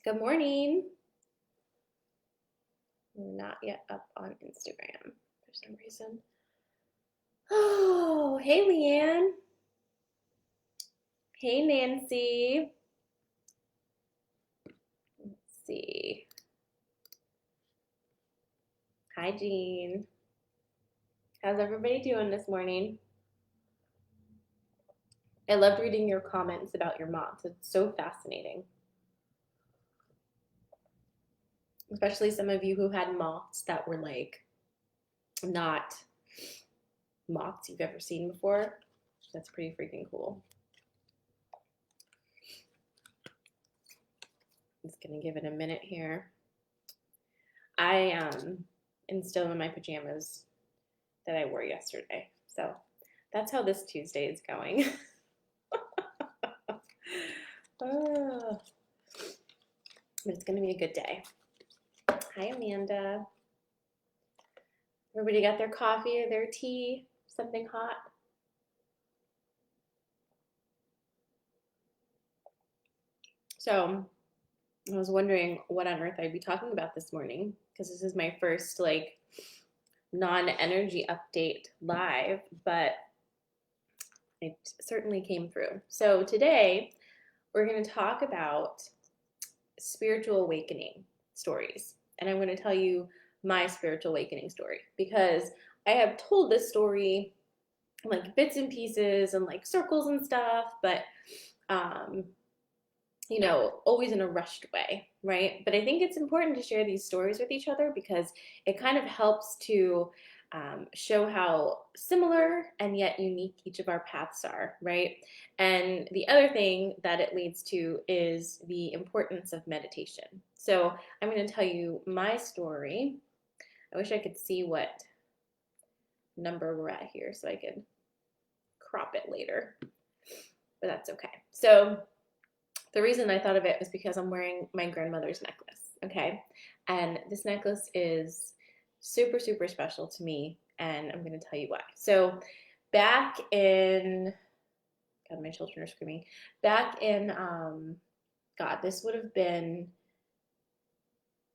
Good morning. Not yet up on Instagram for some reason. Oh, hey, Leanne. Hey, Nancy. Let's see. Hi, Jean. How's everybody doing this morning? I loved reading your comments about your moths. It's so fascinating. Especially some of you who had moths that were like not moths you've ever seen before. That's pretty freaking cool. I'm just gonna give it a minute here. I am still in my pajamas that I wore yesterday. So that's how this Tuesday is going. Oh, but it's gonna be a good day. Hi, Amanda. Everybody got their coffee or their tea? Something hot? So I was wondering what on earth I'd be talking about this morning because this is my first like non-energy update live, but it certainly came through. So today we're going to talk about spiritual awakening stories. And I'm going to tell you my spiritual awakening story because I have told this story like bits and pieces and like circles and stuff, but um, always in a rushed way, right? But I think it's important to share these stories with each other because it kind of helps to show how similar and yet unique each of our paths are, right? And the other thing that it leads to is the importance of meditation. So I'm going to tell you my story. I wish I could see what number we're at here so I could crop it later, but that's okay. So the reason I thought of it was because I'm wearing my grandmother's necklace, okay? And this necklace is super, super special to me, and I'm going to tell you why. So, back in, God, my children are screaming. Back in, God, this would have been,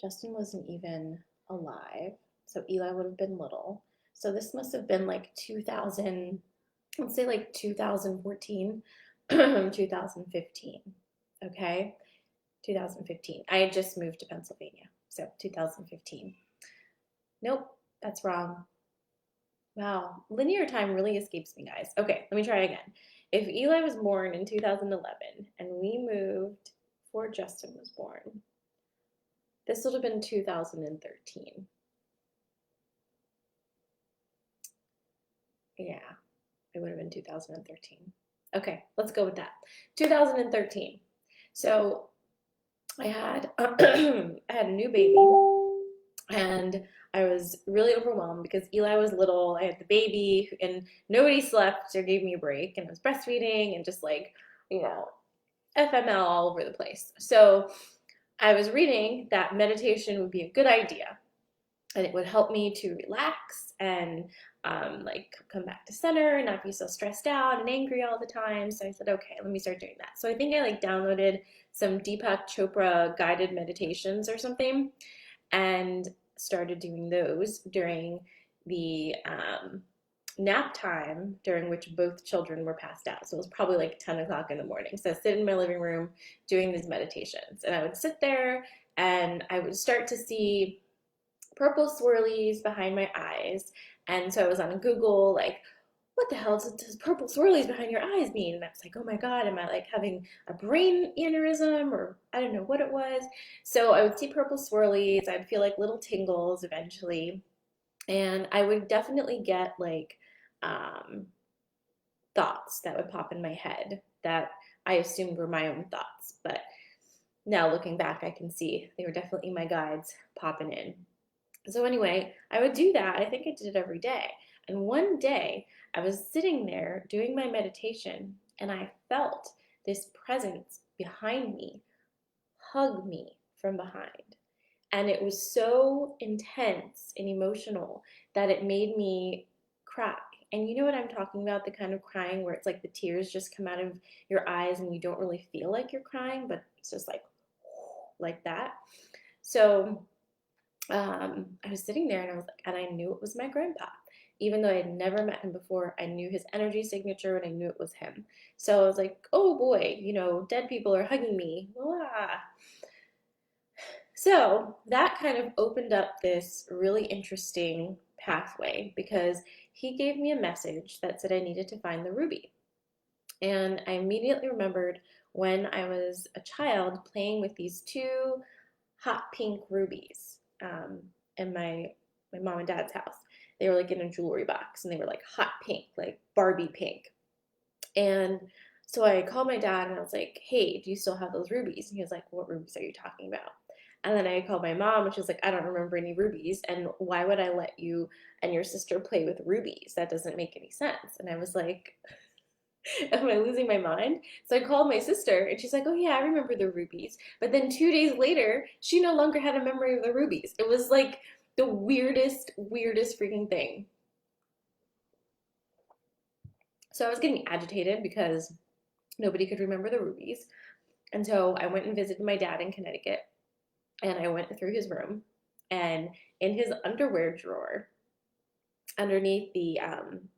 Justin wasn't even alive, so Eli would have been little. So, this must have been like 2000, let's say like 2014, 2015, okay? 2015. I had just moved to Pennsylvania, so 2015. Nope, that's wrong. Wow, linear time really escapes me, guys. Okay, let me try again. If Eli was born in 2011 and we moved before Justin was born, this would have been 2013. Yeah, it would have been 2013. Okay, let's go with that. 2013. So I had I had a new baby, and I was really overwhelmed because Eli was little. I had the baby, and nobody slept or gave me a break, and I was breastfeeding and just like, you know, FML all over the place. So I was reading that meditation would be a good idea, and it would help me to relax and like come back to center and not be so stressed out and angry all the time. So I said, okay, let me start doing that. So I think I like downloaded some Deepak Chopra guided meditations or something and started doing those during the nap time during which both children were passed out. So it was probably like 10 o'clock in the morning. So I sit in my living room doing these meditations, and I would sit there and I would start to see purple swirlies behind my eyes. And so I was on Google, like, what the hell does purple swirlies behind your eyes mean? And I was like, oh my God, am I like having a brain aneurysm or I don't know what it was. So I would see purple swirlies. I'd feel like little tingles eventually. And I would definitely get like um, thoughts that would pop in my head that I assumed were my own thoughts. But now looking back, I can see they were definitely my guides popping in. So anyway, I would do that. I think I did it every day. And one day I was sitting there doing my meditation and I felt this presence behind me hug me from behind. And it was so intense and emotional that it made me cry. And you know what I'm talking about? The kind of crying where it's like the tears just come out of your eyes and you don't really feel like you're crying, but it's just like, like that. So I was sitting there and I was like, and I knew it was my grandpa. Even though I had never met him before, I knew his energy signature and I knew it was him. So I was like, oh boy, dead people are hugging me. Blah. So that kind of opened up this really interesting pathway because he gave me a message that said I needed to find the ruby. And I immediately remembered when I was a child playing with these two hot pink rubies in my mom and dad's house. They were like in a jewelry box and they were like hot pink, like Barbie pink. And so I called my dad and I was like, hey, do you still have those rubies? And he was like, what rubies are you talking about? And then I called my mom and she was like, I don't remember any rubies. And why would I let you and your sister play with rubies? That doesn't make any sense. And I was like, am I losing my mind? So I called my sister and she's like, oh yeah, I remember the rubies. But then 2 days later, she no longer had a memory of the rubies. It was like the weirdest freaking thing. So I was getting agitated because nobody could remember the rubies. And so I went and visited my dad in Connecticut and I went through his room and in his underwear drawer, underneath the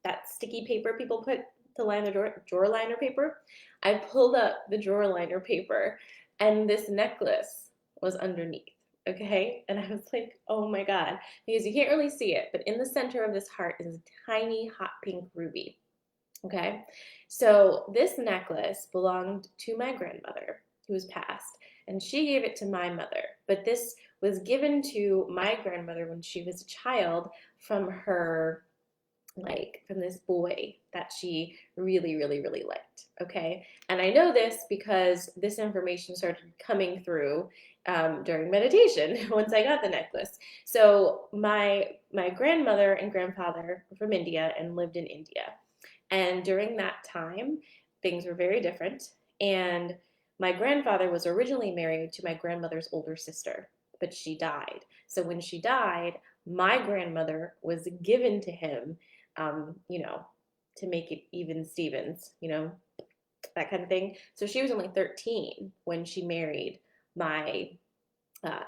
that sticky paper people put to line the drawer liner paper, I pulled up the drawer liner paper and this necklace was underneath. Okay. And I was like, oh my God, because you can't really see it, but in the center of this heart is a tiny hot pink ruby. Okay. So this necklace belonged to my grandmother who was passed, and she gave it to my mother. But this was given to my grandmother when she was a child from her, like, from this boy that she really, really, really liked. Okay. And I know this because this information started coming through during meditation once I got the necklace. So my grandmother and grandfather were from India and lived in India. And during that time, things were very different. And my grandfather was originally married to my grandmother's older sister, but she died. So when she died, my grandmother was given to him, you know, to make it even Stevens, that kind of thing. So she was only 13 when she married my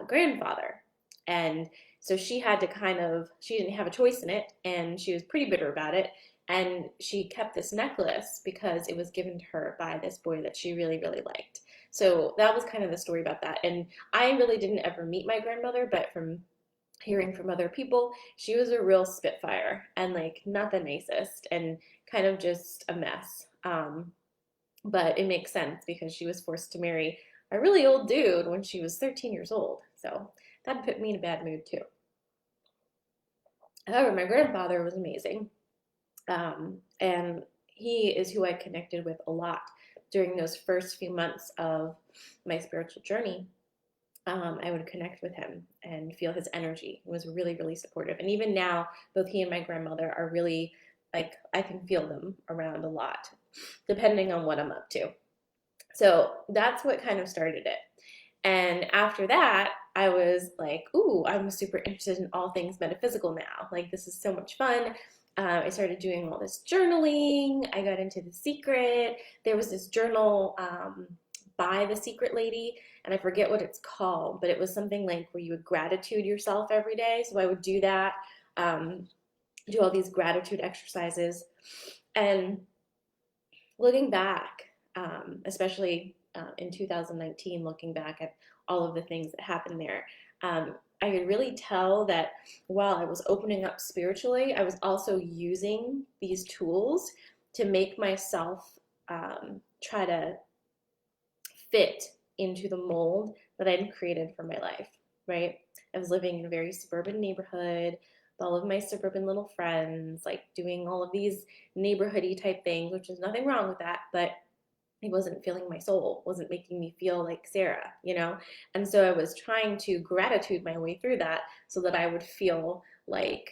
grandfather. And so she had to she didn't have a choice in it, and she was pretty bitter about it. And she kept this necklace because it was given to her by this boy that she really, really liked. So that was kind of the story about that. And I really didn't ever meet my grandmother, but from hearing from other people, she was a real spitfire and like not the nicest and kind of just a mess. But it makes sense because she was forced to marry a really old dude when she was 13 years old. So that put me in a bad mood too. However, my grandfather was amazing. And he is who I connected with a lot during those first few months of my spiritual journey. I would connect with him and feel his energy. He was really, really supportive. And even now, both he and my grandmother are really like, I can feel them around a lot, depending on what I'm up to. So that's what kind of started it. And after that, I was like, ooh, I'm super interested in all things metaphysical now. Like, this is so much fun. I started doing all this journaling. I got into The Secret. There was this journal by The Secret Lady, and I forget what it's called, but it was something like where you would gratitude yourself every day. So I would do that, do all these gratitude exercises. And looking back, especially in 2019, looking back at all of the things that happened there, I could really tell that while I was opening up spiritually, I was also using these tools to make myself try to fit into the mold that I'd created for my life, right? I was living in a very suburban neighborhood with all of my suburban little friends, like doing all of these neighborhoody type things, which is nothing wrong with that, but it wasn't filling my soul, wasn't making me feel like Sarah, And so I was trying to gratitude my way through that so that I would feel like,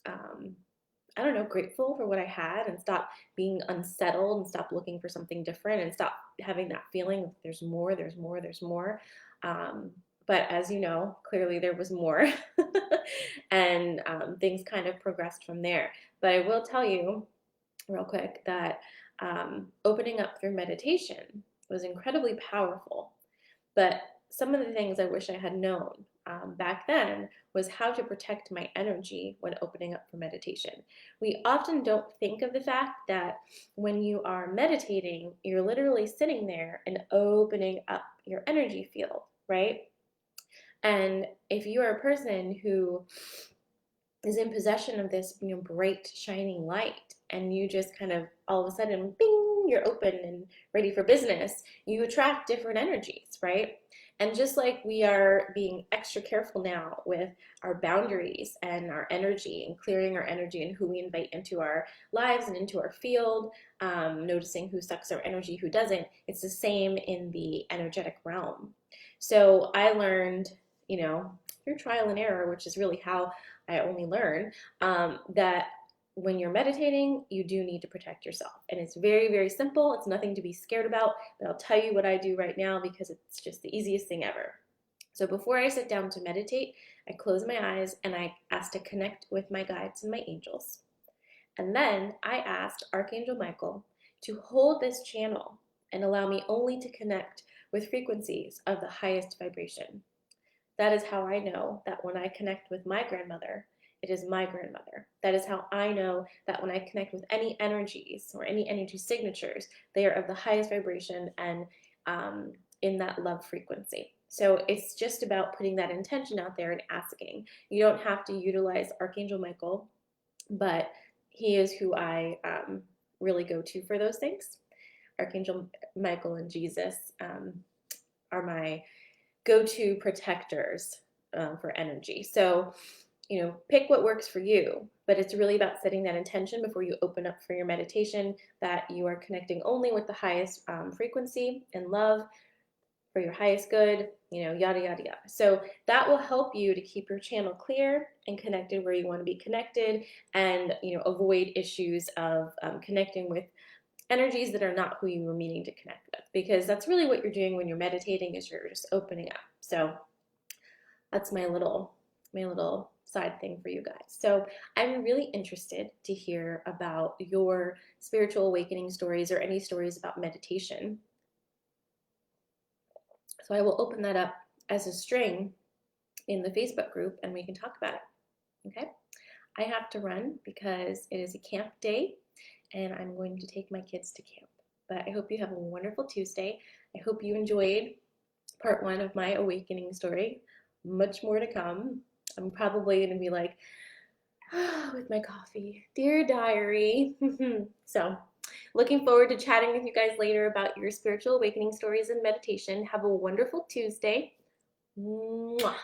I don't know, grateful for what I had and stop being unsettled and stop looking for something different and stop having that feeling of there's more, there's more, there's more. Um, but as you know, clearly there was more. And things kind of progressed from there. But I will tell you real quick that opening up through meditation was incredibly powerful. But some of the things I wish I had known back then was how to protect my energy when opening up for meditation. We often don't think of the fact that when you are meditating, you're literally sitting there and opening up your energy field, right? And if you are a person who is in possession of this, bright shining light, and you just kind of all of a sudden, bing, you're open and ready for business, you attract different energies, right? And just like we are being extra careful now with our boundaries and our energy and clearing our energy and who we invite into our lives and into our field, noticing who sucks our energy, who doesn't, it's the same in the energetic realm. So I learned, through trial and error, which is really how I only learn, that when you're meditating, you do need to protect yourself. And it's very, very simple. It's nothing to be scared about, but I'll tell you what I do right now because it's just the easiest thing ever. So before I sit down to meditate, I close my eyes and I ask to connect with my guides and my angels. And then I asked Archangel Michael to hold this channel and allow me only to connect with frequencies of the highest vibration. That is how I know that when I connect with my grandmother, it is my grandmother. That is how I know that when I connect with any energies or any energy signatures, they are of the highest vibration and in that love frequency. So it's just about putting that intention out there and asking. You don't have to utilize Archangel Michael, but he is who I really go to for those things. Archangel Michael and Jesus are my go-to protectors for energy. So, pick what works for you, but it's really about setting that intention before you open up for your meditation that you are connecting only with the highest frequency and love for your highest good, yada, yada, yada. So that will help you to keep your channel clear and connected where you want to be connected and, avoid issues of connecting with energies that are not who you were meaning to connect with, because that's really what you're doing when you're meditating is you're just opening up. So that's my little side thing for you guys. So I'm really interested to hear about your spiritual awakening stories or any stories about meditation. So I will open that up as a string in the Facebook group and we can talk about it. Okay? I have to run because it is a camp day and I'm going to take my kids to camp. But I hope you have a wonderful Tuesday. I hope you enjoyed part 1 of my awakening story. Much more to come. I'm probably going to be like, with my coffee, dear diary. So looking forward to chatting with you guys later about your spiritual awakening stories and meditation. Have a wonderful Tuesday. Mwah.